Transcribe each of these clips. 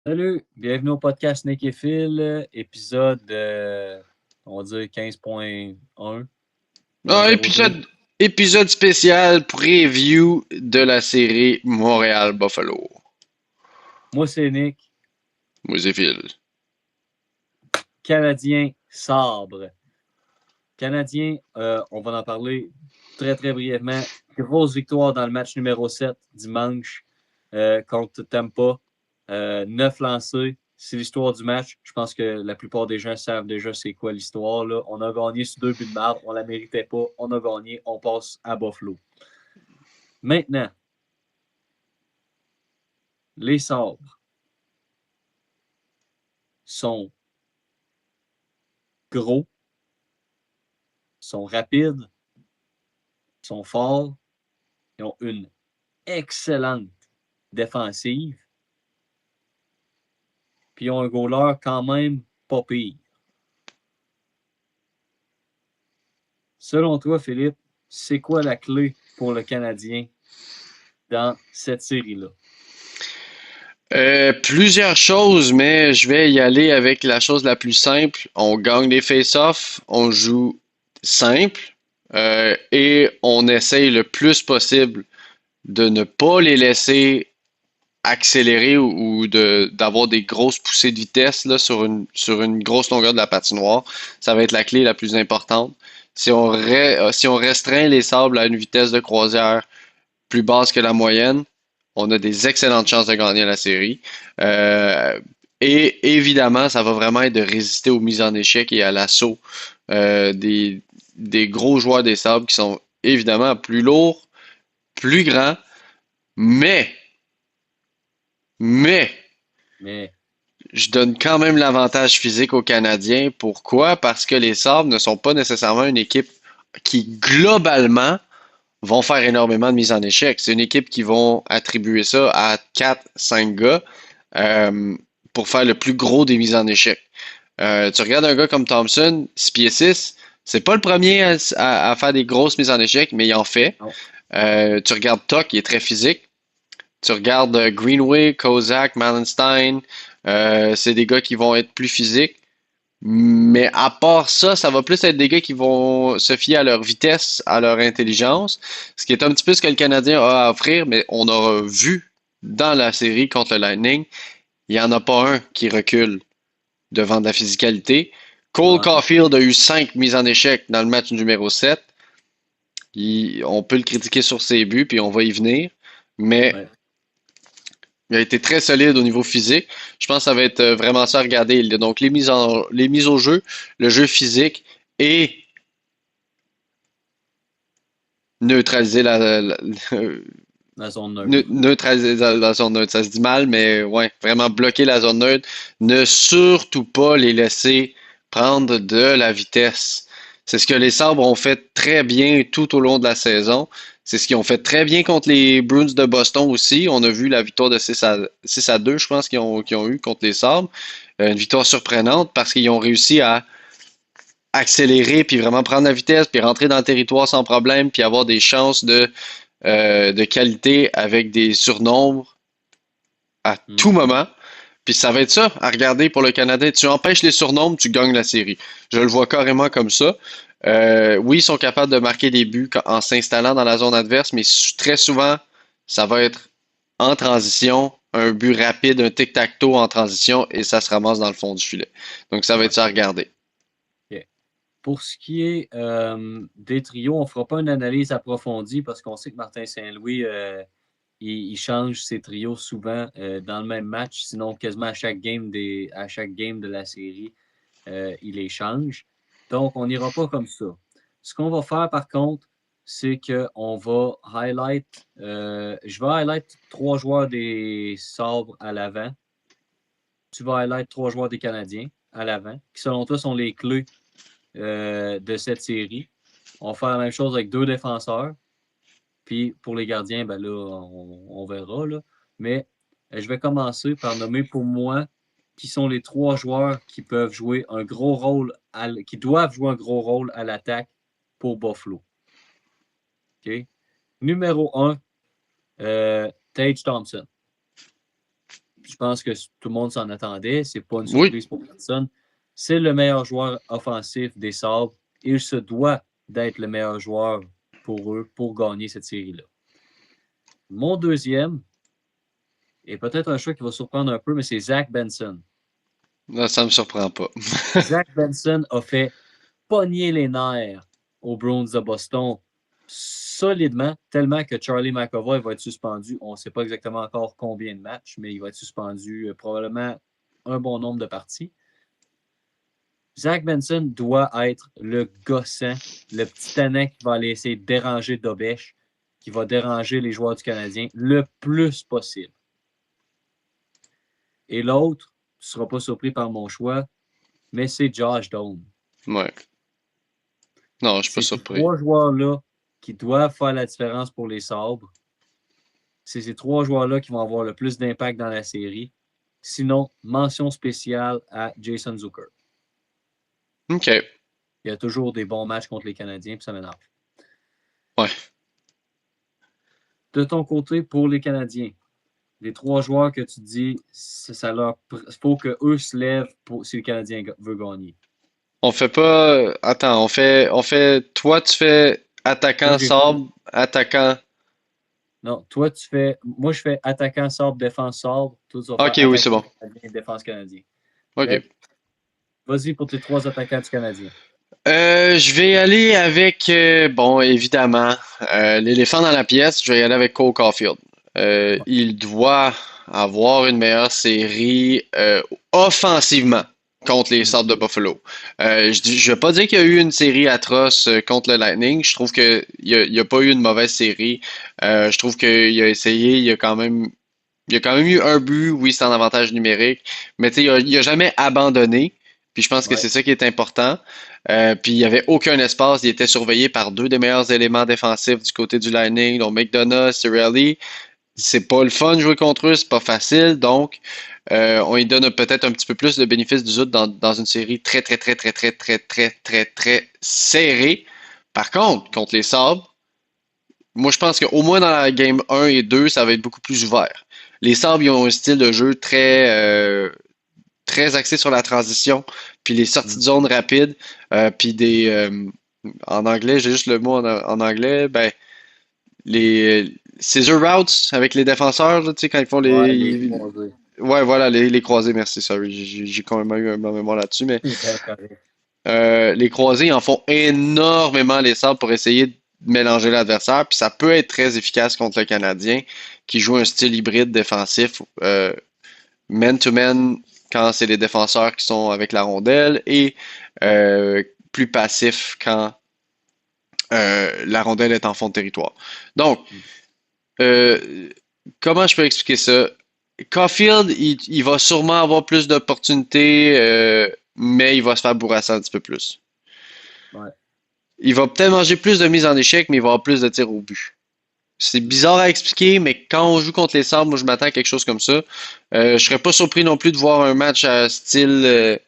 Salut, bienvenue au podcast Snake et Phil, épisode, on va dire 15.1, Ah, 0.02. épisode spécial preview de la série Montréal-Buffalo. Moi, c'est Nick, Moi, c'est Phil. Canadien sabre. Canadien, on va en parler très, très brièvement. Grosse victoire dans le match numéro 7 dimanche contre Tampa. 9 lancés. C'est l'histoire du match. Je pense que la plupart des gens savent déjà c'est quoi l'histoire. Là. On a gagné sur 2 buts de marde. On ne la méritait pas. On a gagné. On passe à Buffalo. Maintenant, les sabres sont gros, sont rapides, sont forts. Ils ont une excellente défensive. Puis ils ont un goaler quand même pas pire. Selon toi, Philippe, c'est quoi la clé pour le Canadien dans cette série-là? Plusieurs choses, mais je vais y aller avec la chose la plus simple. On gagne des face-offs, on joue simple et on essaye le plus possible de ne pas les laisser accélérer ou d'avoir des grosses poussées de vitesse là, sur une grosse longueur de la patinoire. Ça va être la clé la plus importante. Si on restreint les sables à une vitesse de croisière plus basse que la moyenne, on a des excellentes chances de gagner la série. Euh, et évidemment, ça va vraiment être de résister aux mises en échec et à l'assaut euh, des, des gros joueurs des sables qui sont évidemment plus lourds, plus grands, mais, mais, Mais je donne quand même l'avantage physique aux Canadiens. Pourquoi? Parce que les Sabres ne sont pas nécessairement une équipe qui, globalement, vont faire énormément de mises en échec. C'est une équipe qui vont attribuer ça à quatre, cinq gars euh, pour faire le plus gros des mises en échec. Tu regardes un gars comme Thompson, 6 pieds 6, c'est pas le premier à faire des grosses mises en échec, mais il en fait. non. Tu regardes Tuck, il est très physique. Tu regardes Greenway, Kozak, Malenstein, c'est des gars qui vont être plus physiques. Mais à part ça, ça va plus être des gars qui vont se fier à leur vitesse, à leur intelligence, ce qui est un petit peu ce que le Canadien a à offrir, mais on a vu dans la série contre le Lightning, il n'y en a pas un qui recule devant de la physicalité. Cole Ouais, Caulfield a eu 5 mises en échec dans le match numéro 7. On peut le critiquer sur ses buts, puis on va y venir, mais ouais. il a été très solide au niveau physique. Je pense que ça va être vraiment ça à regarder. Donc, les mises au jeu, le jeu physique et neutraliser La zone neutre. neutraliser la zone neutre. Ça se dit mal, mais ouais, vraiment bloquer la zone neutre. Ne surtout pas les laisser prendre de la vitesse. C'est ce que les Sabres ont fait très bien tout au long de la saison. C'est ce qu'ils ont fait très bien contre les Bruins de Boston aussi. On a vu la victoire de 6 à 2, je pense, qu'ils ont eu contre les Sabres. Une victoire surprenante parce qu'ils ont réussi à accélérer puis vraiment prendre la vitesse puis rentrer dans le territoire sans problème puis avoir des chances de qualité avec des surnombres à tout Mhm. moment. Puis ça va être ça à regarder pour le Canadien. Tu empêches les surnombres, tu gagnes la série. Je le vois carrément comme ça. Oui, ils sont capables de marquer des buts en s'installant dans la zone adverse, mais très souvent, ça va être en transition, un but rapide, un tic-tac-toe en transition, et ça se ramasse dans le fond du filet. Donc ça va être Ouais. ça à regarder. OK. Pour ce qui est des trios, on ne fera pas une analyse approfondie parce qu'on sait que Martin Saint-Louis, il change ses trios souvent dans le même match, sinon quasiment à chaque game de la série, il les change. Donc, on n'ira pas comme ça. Ce qu'on va faire, par contre, c'est qu'on va je vais highlight 3 joueurs des Sabres à l'avant. Tu vas highlight 3 joueurs des Canadiens à l'avant, qui selon toi sont les clés de cette série. On va faire la même chose avec 2 défenseurs. Puis pour les gardiens, ben là, on verra. Là. Mais je vais commencer par nommer pour moi qui sont les 3 joueurs qui peuvent jouer un gros rôle, qui doivent jouer un gros rôle à l'attaque pour Buffalo. OK? Numéro 1, Tage Thompson. je pense que tout le monde s'en attendait. C'est pas une Oui, surprise pour personne. C'est le meilleur joueur offensif des Sabres. Il se doit d'être le meilleur joueur pour eux pour gagner cette série-là. Mon deuxième est peut-être un choix qui va surprendre un peu, mais c'est Zach Benson. là, ça me surprend pas. Zach Benson a fait pogner les nerfs aux Bruins de Boston solidement, tellement que Charlie McAvoy va être suspendu. On ne sait pas exactement encore combien de matchs, mais il va être suspendu probablement un bon nombre de parties. Zach Benson doit être le gossant, le petit tannant qui va aller essayer de déranger Dobèche, qui va déranger les joueurs du Canadien le plus possible. Et l'autre, tu ne seras pas surpris par mon choix, mais c'est Josh Doan. Ouais. Non, je suis pas C'est ces surpris. 3 joueurs-là qui doivent faire la différence pour les Sabres. C'est ces 3 joueurs-là qui vont avoir le plus d'impact dans la série. Sinon, mention spéciale à Jason Zucker. OK. Il y a toujours des bons matchs contre les Canadiens, puis ça m'énerve. Ouais. De ton côté, pour les Canadiens, les 3 joueurs que tu dis, il faut qu'eux se lèvent si le Canadien veut gagner. On fait pas. Attends, toi, tu fais Moi, attaquant j'ai fait. Sabre, attaquant. Non, toi, tu fais. Moi, je fais attaquant Sabres, défense Sabres. Toi, tu vas OK, faire oui, c'est attaquant bon. Canadien, défense Canadien. OK. OK? Vas-y pour tes 3 attaquants du Canadien. Je vais y aller avec, bon, évidemment, l'éléphant dans la pièce, je vais y aller avec Cole Caulfield. Il doit avoir une meilleure série offensivement contre les Sabres de Buffalo. Je vais pas dire qu'il y a eu une série atroce contre le Lightning. Je trouve il y a pas eu une mauvaise série. Je trouve qu'il a essayé, il y a quand même eu un but, oui, c'est en avantage numérique, mais tu sais, il a jamais abandonné. Puis je pense que Ouais. c'est ça qui est important. Puis il n'y avait aucun espace. Il était surveillé par deux des meilleurs éléments défensifs du côté du Lightning, donc McDonough, Cirelli. C'est pas le fun de jouer contre eux, c'est pas facile. Donc, on lui donne peut-être un petit peu plus de bénéfice du doute dans une série très, très, très, très, très, très, très, très, très serrée. Par contre, contre les Sabres, moi je pense qu'au moins dans la game 1 et 2, ça va être beaucoup plus ouvert. Les Sabres, ils ont un style de jeu très axé sur la transition, puis les sorties de zone rapides, puis en anglais, j'ai juste le mot en anglais, ben, les scissor routes avec les défenseurs, là, tu sais, quand ils font Ouais, les croisés. ouais, voilà, les croisés, merci, sorry, j'ai quand même eu un bon mémoire là-dessus, mais C'est bien correct. les croisés, ils en font énormément les Sabres pour essayer de mélanger l'adversaire, puis ça peut être très efficace contre le Canadien, qui joue un style hybride défensif, man-to-man quand c'est les défenseurs qui sont avec la rondelle et plus passif quand la rondelle est en fond de territoire. Donc, euh, comment je peux expliquer ça? Caulfield, il va sûrement avoir plus d'opportunités, mais il va se faire bourrasser un petit peu plus. Ouais. Il va peut-être manger plus de mises en échec, mais il va avoir plus de tirs au but. C'est bizarre à expliquer, mais quand on joue contre les Sabres, moi je m'attends à quelque chose comme ça. Je serais pas surpris non plus de voir un match à style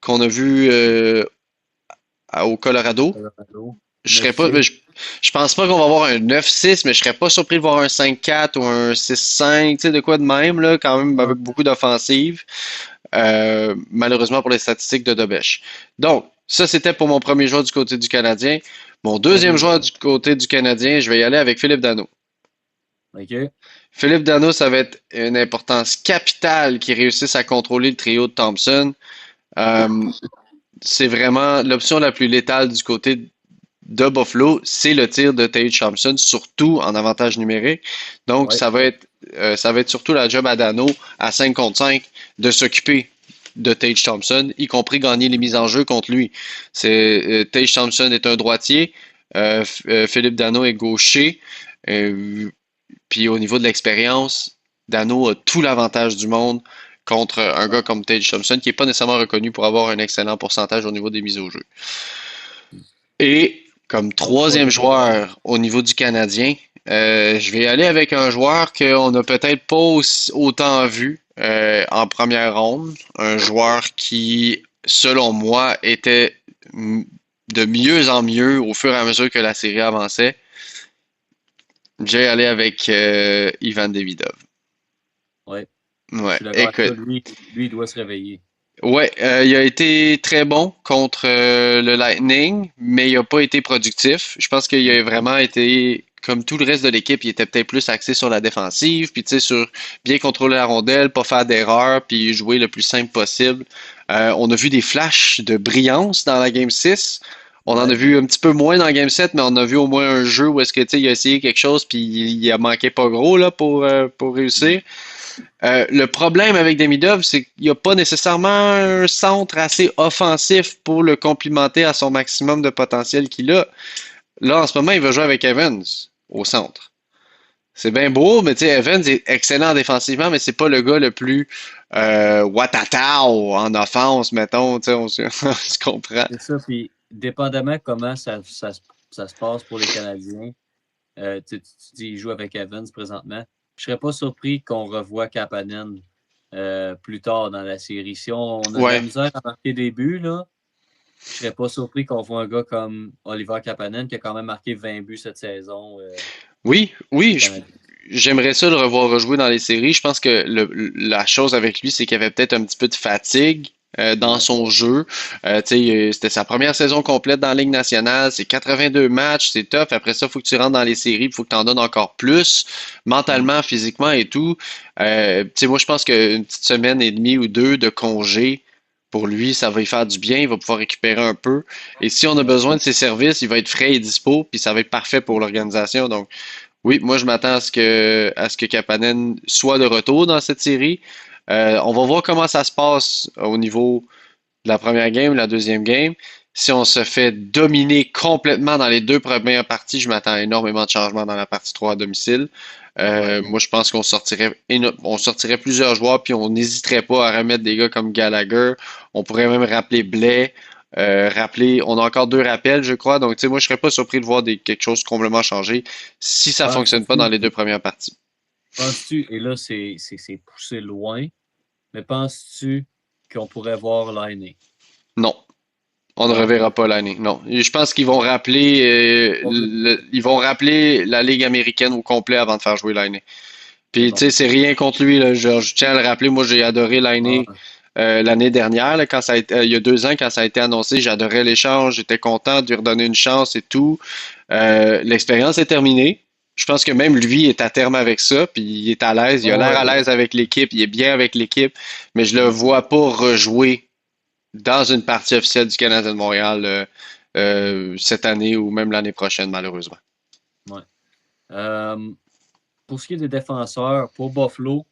qu'on a vu au Colorado. Colorado. Je serais pas, 9-6. je pense pas qu'on va avoir un 9-6, mais je serais pas surpris de voir un 5-4 ou un 6-5, tu sais, de quoi de même, là, quand même Ouais. avec beaucoup d'offensives. Malheureusement pour les statistiques de Dobèche. Donc, ça c'était pour mon premier joueur du côté du Canadien. Mon Ton deuxième joueur deuxième. du côté du Canadien, je vais y aller avec Philippe Dano. OK. Philippe Dano, ça va être une importance capitale qu'il réussisse à contrôler le trio de Thompson. Euh, c'est vraiment l'option la plus létale du côté de Buffalo, c'est le tir de Tage Thompson, surtout en avantage numérique. Donc, Ouais. ça va être surtout la job à Dano, à 5 contre 5, de s'occuper de Tage Thompson, y compris gagner les mises en jeu contre lui. Tage Thompson est un droitier, Philippe Dano est gaucher. Puis au niveau de l'expérience, Dano a tout l'avantage du monde contre un gars comme Tage Thompson, qui n'est pas nécessairement reconnu pour avoir un excellent pourcentage au niveau des mises au jeu. Et comme Ton troisième troisième joueur. joueur au niveau du Canadien, je vais aller avec un joueur qu'on n'a peut-être pas autant vu en première ronde. Un joueur qui, selon moi, était de mieux en mieux au fur et à mesure que la série avançait. J'ai allé avec Ivan Davidov. Ouais. Je Ouais, suis d'accord avec toi, écoute. lui, il doit se réveiller. Ouais, il a été très bon contre le Lightning, mais il n'a pas été productif. Je pense qu'il a Mhm. vraiment été, comme tout le reste de l'équipe, il était peut-être plus axé sur la défensive, puis tu sais, sur bien contrôler la rondelle, pas faire d'erreurs, puis jouer le plus simple possible. On a vu des flashs de brillance dans la Game 6. On en a Ouais. vu un petit peu moins dans la Game 7, mais on a vu au moins un jeu où est-ce que tu sais, il a essayé quelque chose, puis il a manqué pas gros là pour Mhm. réussir. Le problème avec Demidov, c'est qu'il n'y a pas nécessairement un centre assez offensif pour le complimenter à son maximum de potentiel qu'il a. Là, en ce moment, il va jouer avec Evans au centre. C'est bien beau, mais tu sais, Evans est excellent défensivement, mais c'est pas le gars le plus watatao en offense, mettons, tu sais, on se comprend. C'est ça, puis dépendamment comment ça se passe pour les Canadiens, tu dis il joue avec Evans présentement. Je serais pas surpris qu'on revoie Kapanen plus tard dans la série. Si on a de la Ouais, misère à marquer des buts, là, je serais pas surpris qu'on voit un gars comme Oliver Kapanen qui a quand même marqué 20 buts cette saison oui, avec le oui, Canadien. j'aimerais ça le revoir rejouer dans les séries. Je pense que la chose avec lui, c'est qu'il y avait peut-être un petit peu de fatigue dans Ouais. son jeu. Tu sais, c'était sa première saison complète dans la Ligue nationale. C'est 82 matchs, c'est tough. Après ça, il faut que tu rentres dans les séries, il faut que tu en donnes encore plus, Mm. mentalement, physiquement et tout. Tu sais, moi, je pense qu'une petite semaine et demie ou deux de congé, pour lui, ça va lui faire du bien. Il va pouvoir récupérer un peu. Et si on a Ouais. besoin de ses services, il va être frais et dispo, puis ça va être parfait pour l'organisation. Donc, oui, moi je m'attends à ce que Kapanen soit de retour dans cette série. On va voir comment ça se passe au niveau de la première game, la deuxième game. Si on se fait dominer complètement dans les deux premières parties, je m'attends à énormément de changements dans la partie 3 à domicile. Ouais. Moi, je pense on sortirait plusieurs joueurs, puis on n'hésiterait pas à remettre des gars comme Gallagher. On pourrait même rappeler Blais. On a encore deux rappels, je crois. Donc, tu sais, moi, je serais pas surpris de voir quelque chose complètement changer si ça fonctionne pas dans Penses-tu, les deux premières parties. penses-tu, et là c'est poussé loin, mais penses-tu qu'on pourrait voir Laine? Non. On ne Non? reverra OK. pas l'année. Non. Je pense qu'ils vont rappeler, ils vont rappeler la Ligue américaine au complet avant de faire jouer l'année. C'est Puis, tu bon. sais, c'est rien contre lui, là. Je tiens à le rappeler. Moi, j'ai adoré l'année Ah, l'année dernière, là, quand ça a été, il y a 2 ans, quand ça a été annoncé. J'adorais l'échange. J'étais content de lui redonner une chance et tout. L'expérience est terminée. Je pense que même lui est à terme avec ça, puis il est à l'aise. Il a l'air ouais, à ouais. l'aise avec l'équipe. Il est bien avec l'équipe, mais je le Mm. vois pas rejouer dans une partie officielle du Canadien de Montréal cette année ou même l'année prochaine, malheureusement. Ouais. Euh, pour ce qui est des défenseurs, pour Buffalo,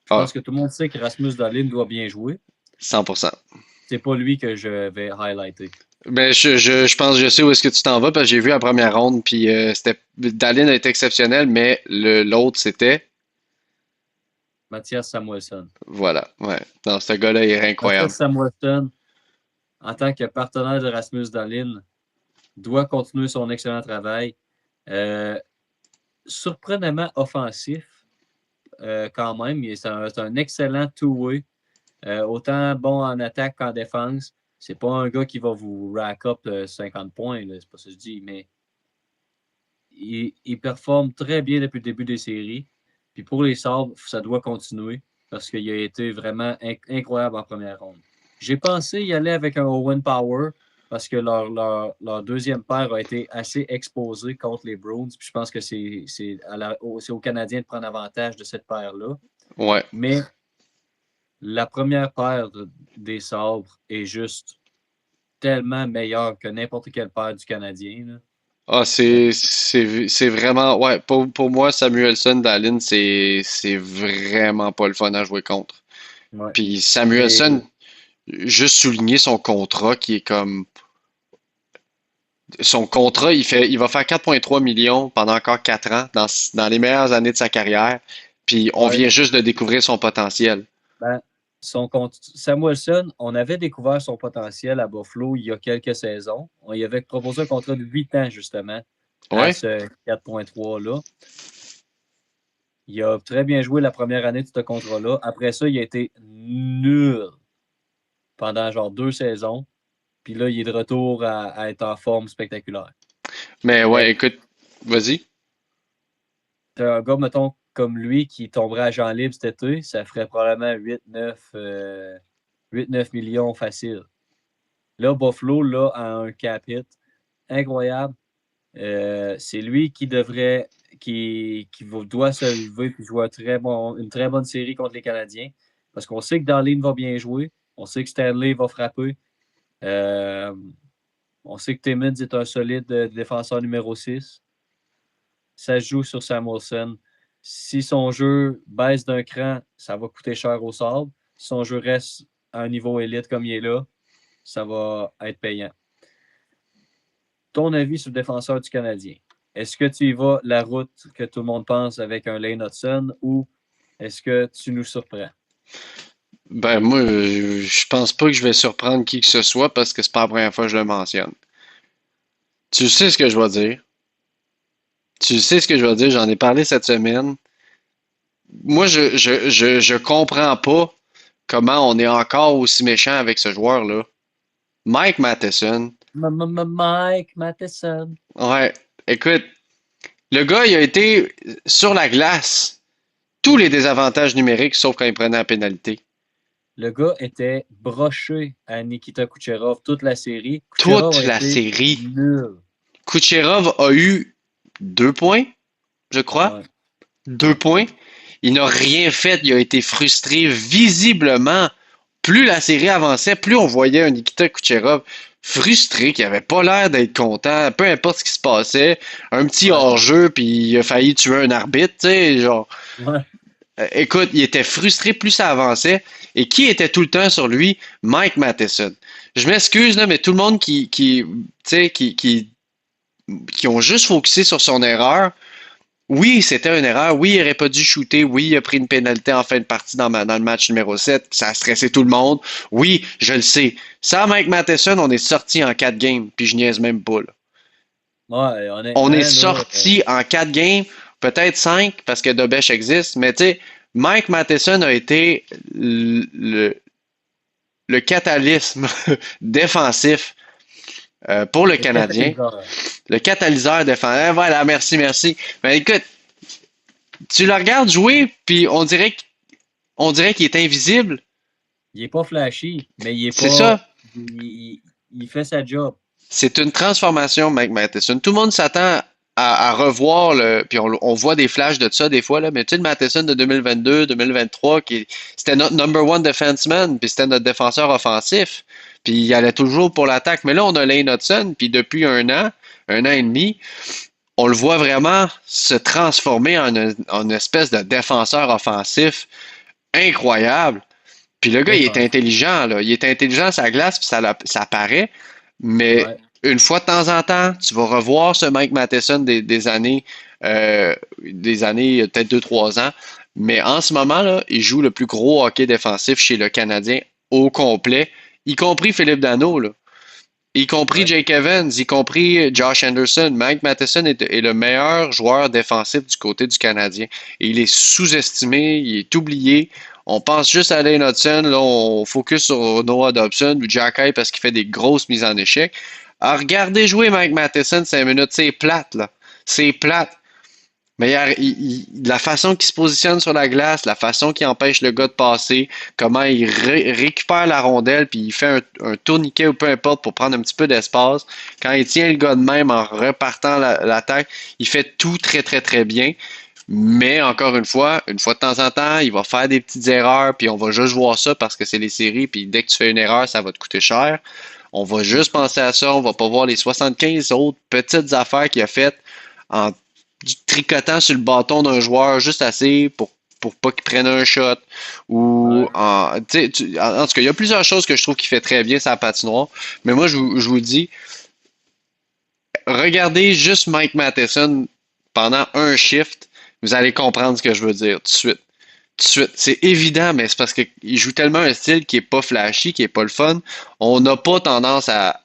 je Ah, pense que tout le monde sait que Rasmus Dahlin doit bien jouer. 100%. C'est pas lui que je vais highlighter. Ben, je pense que je sais où est-ce que tu t'en vas parce que j'ai vu la première ronde, puis Dallin a été exceptionnel, mais l'autre, c'était. Mathias Samuelsson. Voilà, ouais. Non, ce gars-là, il est Mathias incroyable. Samuelsson, en tant que partenaire de Rasmus Dahlin, doit continuer son excellent travail. Euh, surprenamment offensif, quand même. C'est un excellent two-way. Autant bon en attaque qu'en défense. C'est pas un gars qui va vous rack up 50 points, là, c'est pas ça que je dis, mais il performe très bien depuis le début des séries. Puis pour les Sabres, ça doit continuer parce qu'il a été vraiment incroyable en première ronde. J'ai pensé y aller avec un Owen Power parce que leur deuxième paire a été assez exposée contre les Bruins. Puis je pense que c'est aux Canadiens de prendre avantage de cette paire-là. Ouais. Mais la première paire des Sabres est juste tellement meilleure que n'importe quelle paire du Canadien, là. Ah, Euh, c'est vraiment. Ouais, pour moi, Samuelson, Dallin, c'est vraiment pas le fun à jouer contre. ouais. Puis Et Samuelson, juste souligner son contrat qui est comme. Son contrat, il va faire 4,3 millions pendant encore 4 ans dans les meilleures années de sa carrière. Puis on ouais, vient juste de découvrir son potentiel. ben, Samuelson, on avait découvert son potentiel à Buffalo il y a quelques saisons. On lui avait proposé un contrat de 8 ans, justement, à Ouais, ce 4,3-là. Il a très bien joué la première année de ce contrat-là. Après ça, il a été nul pendant genre 2 saisons. Puis là, il est de retour à être en forme spectaculaire. mais Mais ouais, écoute, vas-y. t'as un gars, mettons, comme lui qui tomberait à Jean libre cet été, ça ferait probablement 8-9 millions facile. Là, Buffalo, là, a un cap hit incroyable. C'est lui qui doit se lever et jouer une très bonne série contre les Canadiens. Parce qu'on sait que Darlene va bien jouer. On sait que Stanley va frapper. Euh, on sait que Timmins est un solide défenseur numéro 6. Ça se joue sur Samuelson. Si son jeu baisse d'un cran, ça va coûter cher au sable. Si son jeu reste à un niveau élite comme il est là, ça va être payant. Ton avis sur le défenseur du Canadien? Est-ce que tu y vas la route que tout le monde pense avec un Lane Hudson ou est-ce que tu nous surprends? Ben moi, je pense pas que je vais surprendre qui que ce soit parce que c'est pas la première fois que je le mentionne. Tu sais ce que je vais dire. Tu sais ce que je vais dire. J'en ai parlé cette semaine. Moi, je comprends pas comment on est encore aussi méchant avec ce joueur-là. Mike Matheson. Mike Matheson. Ouais. Écoute, le gars, il a été sur la glace. Tous les désavantages numériques, sauf quand il prenait la pénalité. Le gars était broché à Nikita Kucherov toute la série. Kucherov Toute a la été série. nul. Kucherov a eu 2 points, je crois. Ouais. 2 points. Il n'a rien fait. Il a été frustré visiblement. Plus la série avançait, plus on voyait un Nikita Kucherov frustré, qui avait pas l'air d'être content, peu importe ce qui se passait. Un petit Ouais. hors-jeu, puis il a failli tuer un arbitre, tu sais, genre. Ouais. Écoute, il était frustré plus ça avançait. Et qui était tout le temps sur lui? Mike Matheson. Je m'excuse, là, mais tout le monde tu sais, qui ont juste focusé sur son erreur. Oui, c'était une erreur. Oui, il n'aurait pas dû shooter. Oui, il a pris une pénalité en fin de partie dans le match numéro 7. Ça a stressé tout le monde. Oui, je le sais. Sans Mike Matheson, on est sorti en 4 games. Puis je niaise même pas, là. Ouais, On honnêtement, est là, sorti en 4 games, peut-être 5 parce que Dobesh existe. Mais tu sais, Mike Matheson a été le catalysme défensif pour le le Canadien. catalyseur. Le catalyseur défensif. Voilà, merci, merci. Ben écoute, tu le regardes jouer, puis on dirait qu'il est invisible. Il est pas flashy, mais il est C'est pas. ça. Il fait sa job. C'est une transformation, Mike Matheson. Tout le monde s'attend à revoir puis on voit des flashs de ça des fois, là, mais tu sais, le Matheson de 2022, 2023, c'était notre number one defenseman, puis c'était notre défenseur offensif, puis il allait toujours pour l'attaque. Mais là, on a Lane Hudson, puis depuis un an et demi, on le voit vraiment se transformer en une espèce de défenseur offensif incroyable. Puis le gars, il est Défensif. intelligent, là. Il est intelligent à sa glace, puis ça paraît. Mais Ouais. une fois de temps en temps, tu vas revoir ce Mike Matheson des années, peut-être 2, 3 ans. Mais en ce moment, là, il joue le plus gros hockey défensif chez le Canadien au complet, y compris Philippe Danault, là. Y compris Ouais. Jake Evans, y compris Josh Anderson. Mike Matheson est le meilleur joueur défensif du côté du Canadien. Et il est sous-estimé, il est oublié. On pense juste à Lane Hudson, là, on focus sur Noah Dobson ou Jack Eye parce qu'il fait des grosses mises en échec. À regarder jouer Mike Matheson 5 minutes, c'est plate, là. C'est plate. Mais la façon qu'il se positionne sur la glace, la façon qu'il empêche le gars de passer, comment il récupère la rondelle, puis il fait un tourniquet ou peu importe pour prendre un petit peu d'espace. Quand il tient le gars de même en repartant l'attaque, il fait tout très, très, très bien. Mais encore une fois de temps en temps, il va faire des petites erreurs, puis on va juste voir ça parce que c'est les séries, puis dès que tu fais une erreur, ça va te coûter cher. On va juste penser à ça, on va pas voir les 75 autres petites affaires qu'il a faites en tricotant sur le bâton d'un joueur juste assez pour pas qu'il prenne un shot. Ou Ouais. en tout cas, il y a plusieurs choses que je trouve qu'il fait très bien sa patinoire. Mais moi, je vous dis, regardez juste Mike Matheson pendant un shift, vous allez comprendre ce que je veux dire tout de suite. Tout de suite. C'est évident, mais c'est parce qu'il joue tellement un style qui est pas flashy, qui est pas le fun. On n'a pas tendance à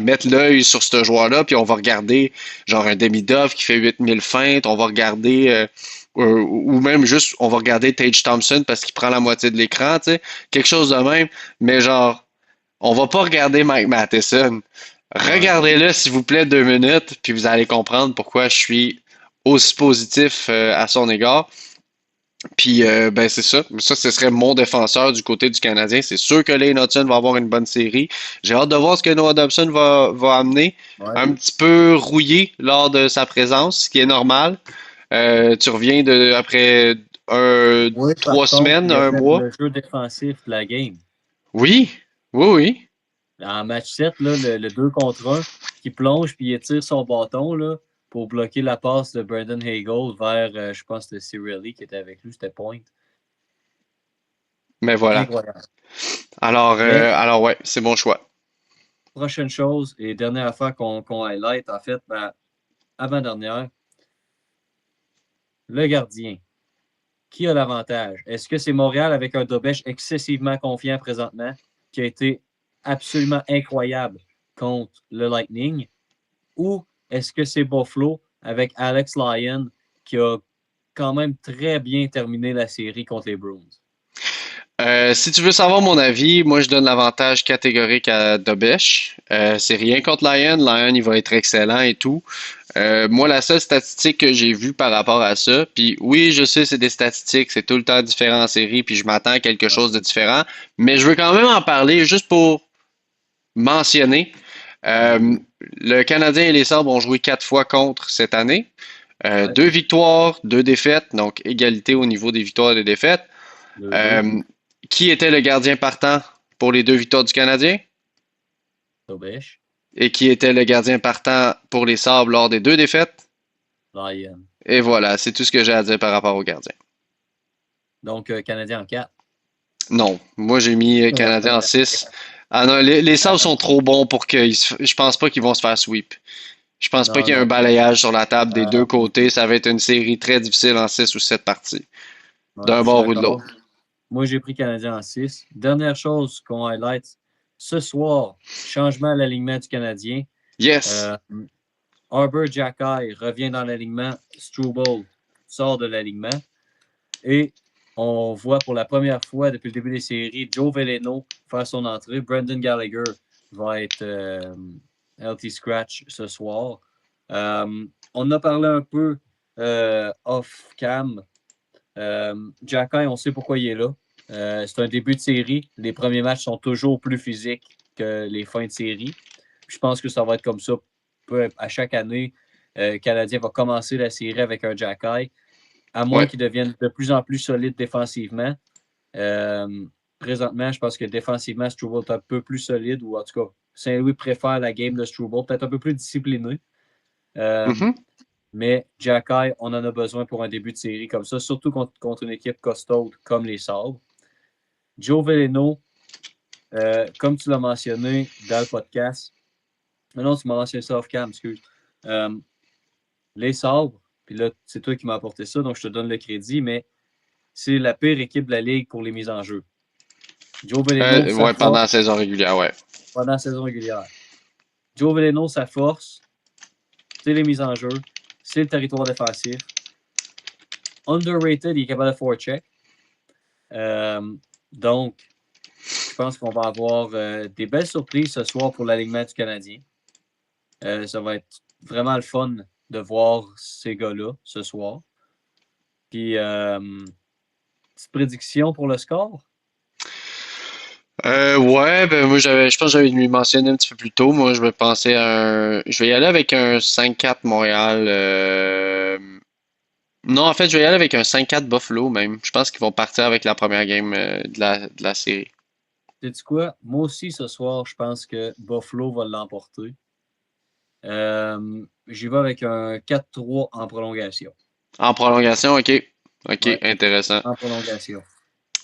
mettre l'œil sur ce joueur-là, puis on va regarder genre un Demidov qui fait 8000 feintes, on va regarder ou même juste on va regarder Tage Thompson parce qu'il prend la moitié de l'écran, tu sais, quelque chose de même, mais genre on va pas regarder Mike Matheson. Ouais. Regardez-le s'il vous plaît 2 minutes, puis vous allez comprendre pourquoi je suis aussi positif à son égard. Puis, ben c'est ça. Ça, ce serait mon défenseur du côté du Canadien. C'est sûr que Lane Hudson va avoir une bonne série. J'ai hâte de voir ce que Noah Dobson va amener. Ouais. Un petit peu rouillé lors de sa présence, ce qui est normal. Tu reviens après Oui, par trois contre, semaines, il a un fait mois. le jeu défensif de la game. Oui, oui, oui. En match 7, là, le 2 contre 1, qui plonge puis il étire son bâton là, pour bloquer la passe de Brandon Hagel vers, je pense, c'était Cirelli qui était avec lui, c'était Point. Mais voilà. Incroyable. Mais Alors ouais, c'est mon choix. prochaine chose et dernière affaire qu'on highlight, en fait, ben, avant-dernière, le gardien. Qui a l'avantage? Est-ce que c'est Montréal avec un Dobèche excessivement confiant présentement, qui a été absolument incroyable contre le Lightning? Ou est-ce que c'est Buffalo avec Alex Lyon qui a quand même très bien terminé la série contre les Bruins? Si tu veux savoir mon avis, moi je donne l'avantage catégorique à Dobesh. C'est rien contre Lyon. Lyon, il va être excellent et tout. Moi, la seule statistique que j'ai vue par rapport à ça, puis oui, je sais, c'est des statistiques, c'est tout le temps différent en série, puis je m'attends à quelque Ouais. chose de différent, mais je veux quand même en parler juste pour mentionner. Vas-y. Euh, le Canadien et les Sabres ont joué 4 fois contre cette année. Ouais. 2 victoires, 2 défaites, donc égalité au niveau des victoires et des défaites. 2-2. Euh, qui était le gardien partant pour les 2 victoires du Canadien? Dobèche. Et qui était le gardien partant pour les Sabres lors des 2 défaites? Lyon. Et voilà, c'est tout ce que j'ai à dire par rapport au gardien. Donc, Canadien en 4. Non, moi j'ai mis Canadien en 6. Ah non, les Sabres sont trop bons pour que je pense pas qu'ils vont se faire sweep. Je pense pas Non, qu'il y ait un non. balayage sur la table des deux Euh, côtés. Ça va être une série très difficile en 6 ou 7 parties, ouais, d'un je suis bord ou de l'autre. d'accord. Moi, j'ai pris Canadien en 6. Dernière chose qu'on highlight. Ce soir, changement à l'alignement du Canadien. Yes! Euh, Arbor Jacky revient dans l'alignement. Struble sort de l'alignement. Et on voit pour la première fois depuis le début des séries Joe Veleno faire son entrée. Brendan Gallagher va être LT Scratch ce soir. On a parlé un peu off-cam. Jacky, on sait pourquoi il est là. C'est un début de série. Les premiers matchs sont toujours plus physiques que les fins de série. Je pense que ça va être comme ça à chaque année. Le Canadien va commencer la série avec un Jacky, à moins Ouais. qu'il devienne de plus en plus solide défensivement. Euh, Présentement, je pense que défensivement, Struble est un peu plus solide, ou en tout cas, Saint-Louis préfère la game de Struble, peut-être un peu plus discipliné. Euh, Mhm. mais Jacky, on en a besoin pour un début de série comme ça, surtout contre une équipe costaude comme les Sabres. Joe Veleno, comme tu l'as mentionné dans le podcast, non, tu m'as mentionné ça off-cam, excuse. Euh, les Sabres, puis là, c'est toi qui m'as apporté ça, donc je te donne le crédit, mais c'est la pire équipe de la Ligue pour les mises en jeu. Joe Veleno, sa Ouais, pendant la force saison régulière, ouais. pendant la saison régulière. Joe Veleno, sa force, c'est les mises en jeu, c'est le territoire défensif. Underrated, il est capable de forecheck. Donc, je pense qu'on va avoir des belles surprises ce soir pour l'alignement du Canadien. Ça va être vraiment le fun de voir ces gars-là ce soir. Puis, petite prédiction pour le score? Ouais, ben moi je pense que j'avais lui mentionné un petit peu plus tôt. Moi, je vais penser à je vais y aller avec un 5-4 Montréal. Non, en fait, je vais y aller avec un 5-4 Buffalo même. Je pense qu'ils vont partir avec la première game de la série. Sais-tu quoi? Moi aussi, ce soir, je pense que Buffalo va l'emporter. J'y vais avec un 4-3 en prolongation. En prolongation, ok. Ok, Ouais, intéressant. en prolongation.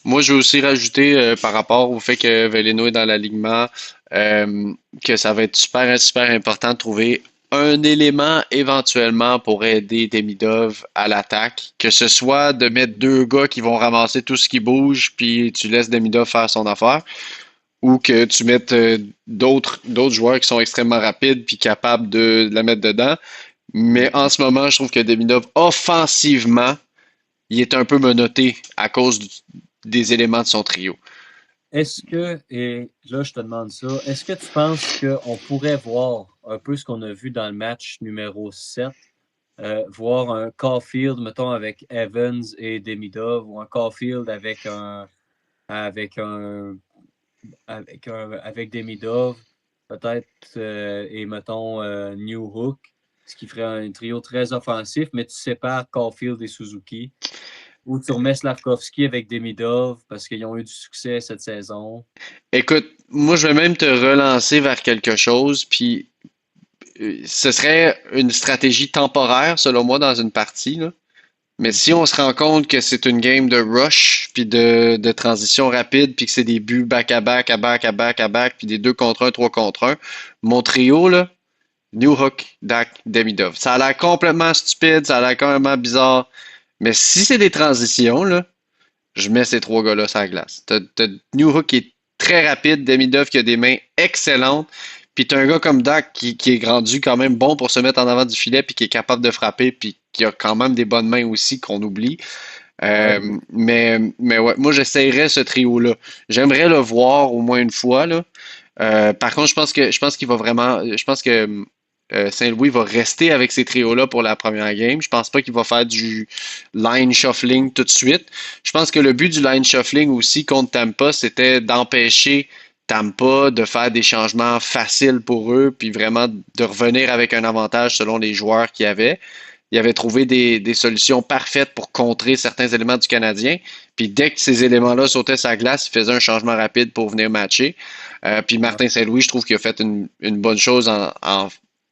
Moi, je vais aussi rajouter par rapport au fait que Veleno est dans l'alignement, euh, que ça va être super, super important de trouver un élément éventuellement pour aider Demidov à l'attaque. Que ce soit de mettre 2 gars qui vont ramasser tout ce qui bouge, puis tu laisses Demidov faire son affaire, ou que tu mettes d'autres joueurs qui sont extrêmement rapides puis capables de la mettre dedans. Mais en ce moment, je trouve que Demidov, offensivement, il est un peu menotté à cause des éléments de son trio. Est-ce que, et là, je te demande ça, est-ce que tu penses qu'on pourrait voir un peu ce qu'on a vu dans le match numéro 7 voir un Caulfield, mettons, avec Evans et Demidov, ou un Caulfield avec un avec Demidov, peut-être, et mettons New Hook, ce qui ferait un trio très offensif, mais tu sépares Caulfield et Suzuki. Ou tu remets Slavkovski avec Demidov parce qu'ils ont eu du succès cette saison. Écoute, moi, je vais même te relancer vers quelque chose, puis ce serait une stratégie temporaire, selon moi, dans une partie, là. Mais si Mhm. on se rend compte que c'est une game de rush, puis de transition rapide, puis que c'est des buts back-à-back, à back, à back, à back, puis des 2 contre un, 3 contre un, mon trio, là, New Hook, Dak, Demidov. Ça a l'air complètement stupide, ça a l'air complètement bizarre. Mais si c'est des transitions, là, je mets ces trois gars-là sur la glace. T'as New Hook qui est très rapide, Demidov qui a des mains excellentes, puis t'as un gars comme Dak qui est rendu quand même bon pour se mettre en avant du filet, puis qui est capable de frapper, puis qui a quand même des bonnes mains aussi qu'on oublie. Ouais. Mais ouais, moi j'essayerais ce trio-là. J'aimerais le voir au moins une fois, là. Par contre, je pense qu'il va vraiment. Je pense que Saint-Louis va rester avec ces trios-là pour la première game. Je pense pas qu'il va faire du line shuffling tout de suite. Je pense que le but du line shuffling aussi contre Tampa, c'était d'empêcher Tampa de faire des changements faciles pour eux, puis vraiment de revenir avec un avantage selon les joueurs qu'il y avait. Il avait trouvé des solutions parfaites pour contrer certains éléments du Canadien. Puis dès que ces éléments-là sautaient sa glace, il faisait un changement rapide pour venir matcher. Puis Ouais. Martin Saint-Louis, je trouve qu'il a fait une bonne chose en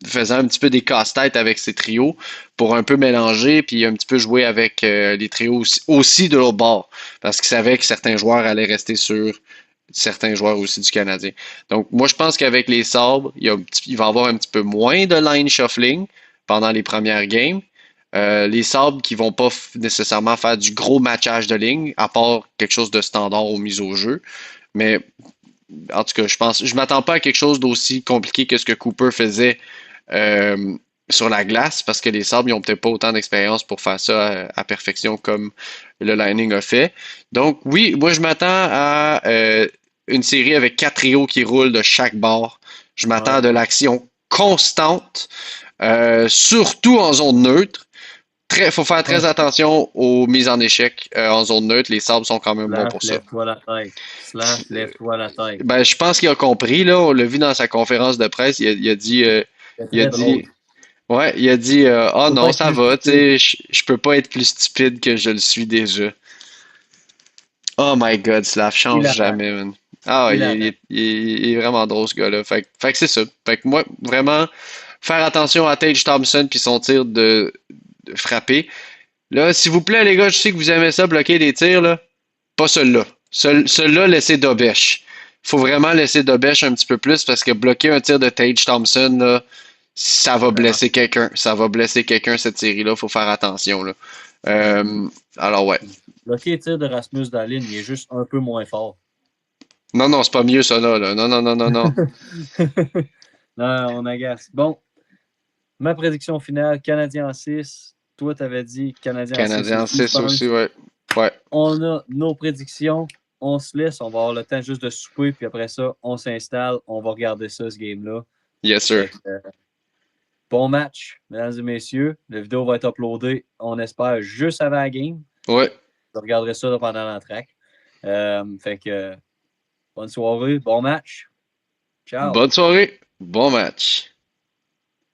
faisant un petit peu des casse-têtes avec ses trios pour un peu mélanger, puis un petit peu jouer avec les trios aussi de l'autre bord, parce qu'il savait que certains joueurs allaient rester sur certains joueurs aussi du Canadien. Donc, moi, je pense qu'avec les sabres, il va y avoir un petit peu moins de line shuffling pendant les premières games. Les sabres qui vont pas nécessairement faire du gros matchage de ligne, à part quelque chose de standard aux mises au jeu. Mais en tout cas, je m'attends pas à quelque chose d'aussi compliqué que ce que Cooper faisait euh, sur la glace, parce que les Sabres, ils ont peut-être pas autant d'expérience pour faire ça à perfection comme le Lightning a fait. Donc, oui, moi, je m'attends à une série avec 4 trios qui roulent de chaque bord. Je m'attends à Ouais. de l'action constante, surtout en zone neutre. Faut faire très attention aux mises en échec en zone neutre. Les Sabres sont quand même bons Slav, pour ça. lève-toi la tête. Slav, lève-toi la tête. Ben, je pense qu'il a compris, là. On l'a vu dans sa conférence de presse. Il a dit, C'est il a très dit, drôle. ouais, il a dit, ah Faut pas non, être ça plus va, tu stupide. sais, je peux pas être plus stupide que je le suis déjà. Oh my God, Slav, Il change attend. jamais, man. Ah, Il attend. il est vraiment drôle, ce gars-là. Fait que c'est ça. Fait que moi, vraiment, faire attention à Tage Thompson puis son tir de frapper. Là, s'il vous plaît, les gars, je sais que vous aimez ça, bloquer des tirs, là. Pas celui-là. Celui-là, laissez Dobèche. Faut vraiment laisser Dobèche un petit peu plus parce que bloquer un tir de Tage Thompson, là, ça va Vraiment. blesser quelqu'un. Ça va blesser quelqu'un, cette série-là. Faut faire attention, là. Euh, alors, ouais. Bloquer les tirs de Rasmus Dahlin, il est juste un peu moins fort. Non, non, c'est pas mieux, ça, là. Non, non, non, non, non. Non, on agace. Bon, ma prédiction finale, Canadien en 6. Toi, tu avais dit Canadien en 6 Canadien aussi, je 6 aussi, pense. ouais. Ouais. On a nos prédictions. On se laisse. On va avoir le temps juste de souper. Puis après ça, on s'installe. On va regarder ça, ce game-là. Yes, sir. Fait que, bon match, mesdames et messieurs. La vidéo va être uploadée, on espère, juste avant la game. Ouais. Je regarderai ça là, pendant l'entraque. Fait que bonne soirée, bon match. Ciao. Bonne soirée. Bon match.